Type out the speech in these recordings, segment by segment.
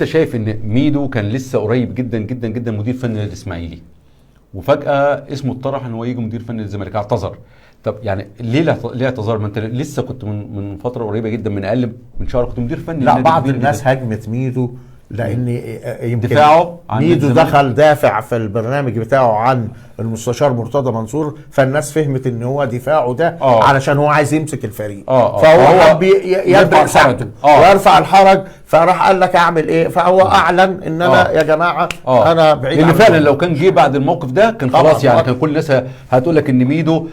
انت شايف ان ميدو كان لسه قريب جدا جدا جدا مدير فني للاسماعيلي، وفجاه اسمه اتطرح ان هو يجي مدير فني للزمالك، اعتذر. طب يعني ليه اعتذر؟ ما انت لسه كنت من فتره قريبه جدا، من اقل من شهر كنت مدير فني. لا، بعض الناس هاجمت ميدو لان يمكن دفاعه عن ميدو دخل دافع في البرنامج بتاعه عن المستشار مرتضى منصور، فالناس فهمت ان هو دفاعه ده علشان هو عايز يمسك الفريق. فهو حب يبرئ ساعته ويرفع الحرج، فراح قال لك اعمل ايه؟ فهو اعلن ان انا يا جماعه انا بعيد. لان فعلا لو كان جه بعد الموقف ده كان خلاص يعني كان كل الناس هتقول لك ان ميدو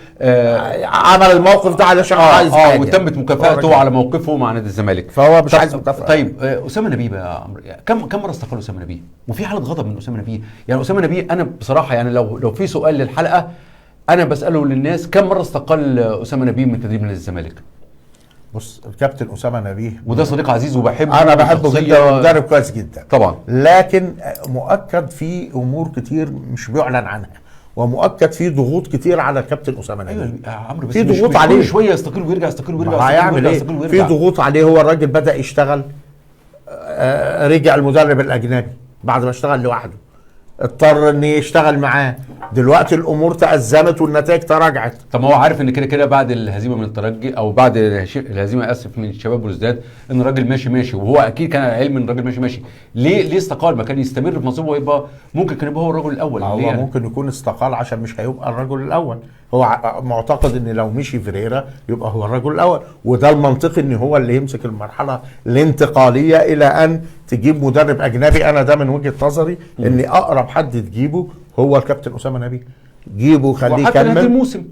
عمل الموقف ده علشان عايز حاجه، وتمت مكافاته على موقفه مع نادي الزمالك، فهو مش عايز مكافاه. طيب اسامه نبيه بقى يا عمرو، كم مره استقال اسامه نبيه؟ وفي حاله غضب من اسامه نبيه. يعني اسامه نبيه انا بصراحه يعني لو في سؤال للحلقه انا بساله للناس، كم مره استقال اسامه نبيه من تدريب نادي الزمالك؟ بص، الكابتن اسامه نبيه وده صديق عزيز وبحبه، انا بحبه جدا ومدرب كويس جدا طبعا، لكن مؤكد في امور كتير مش بيعلن عنها، ومؤكد في ضغوط كتير على الكابتن اسامه نبيه. ايوه يا عمرو، بس في ضغوط عليه، كل شويه يستقيل ويرجع، يستقيل ويرجع، هيعمل ايه؟ في ضغوط عليه. هو الراجل بدا يشتغل، رجع المدرب الاجنبي بعد ما اشتغل لوحده، اضطر ان يشتغل معاه. دلوقتي الامور تأزمت والنتائج تراجعت. طب ما هو عارف ان كده كده بعد الهزيمه من الترجي، او بعد الهزيمه اسف من الشباب بلوزداد، ان الراجل ماشي، وهو اكيد كان علم ان الراجل ماشي. ليه استقال؟ ما كان يستمر في منصبه ويبقى ممكن كان يبقى هو الرجل الاول. هو يعني ممكن يكون استقال عشان مش هيبقى الرجل الاول. هو معتقد ان لو مشي فيريرا يبقى هو الرجل الاول، وده المنطقي ان هو اللي يمسك المرحله الانتقاليه الى ان تجيب مدرب اجنبي. انا ده من وجهه نظري ان اقرب حد تجيبه هو الكابتن اسامه نبيه. جيبه خليه يكمل لنهايه الموسم.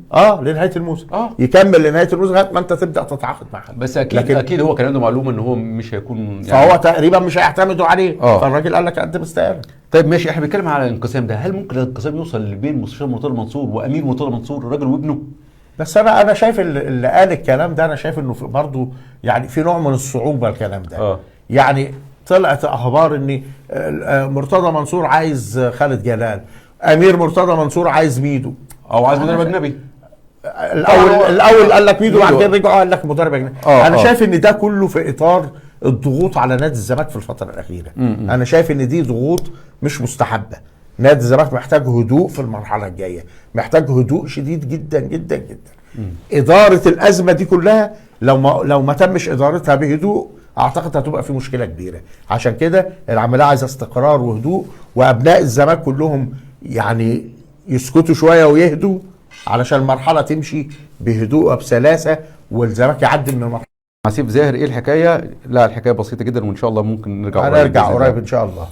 لنهايه الموسم. يكمل لنهايه الموسم لغايه ما انت تبدا تتعاقد معاه. بس اكيد هو كان عنده معلومه ان هو مش هيكون يعني، فهو تقريبا مش هيعتمدوا عليه. فالراجل قال لك قدم استقالة. طيب ماشي، احنا بنتكلم على الانقسام ده، هل ممكن الانقسام يوصل بين مستشار مرتضى منصور وامير مرتضى منصور الراجل وابنه؟ بس انا شايف اللي قال الكلام ده، انا شايف انه برضه يعني في نوع من الصعوبه الكلام ده. يعني طلعت اخبار ان مرتضى منصور عايز خالد جلال، امير مرتضى منصور عايز ميدو، او عايز مدرب اجنبي. الاول قال لك ميدو، بعدين رجعوا قال لك مدرب اجنبي. انا شايف ان ده كله في اطار الضغوط على نادي الزمالك في الفتره الاخيره. انا شايف ان دي ضغوط مش مستحبه. نادي الزمالك محتاج هدوء في المرحله الجايه، محتاج هدوء شديد جدا جدا جدا. اداره الازمه دي كلها لو ما تمش ادارتها بهدوء اعتقد هتبقى في مشكله كبيره. عشان كده العمليه عايزه استقرار وهدوء، وابناء الزمالك كلهم يعني يسكتوا شويه ويهدوا علشان المرحله تمشي بهدوء وبسلاسه، والزمالك يعدي من المرحله. مع سيف زاهر ايه الحكايه؟ لا الحكايه بسيطه جدا، وان شاء الله ممكن نرجع قريب ان شاء الله.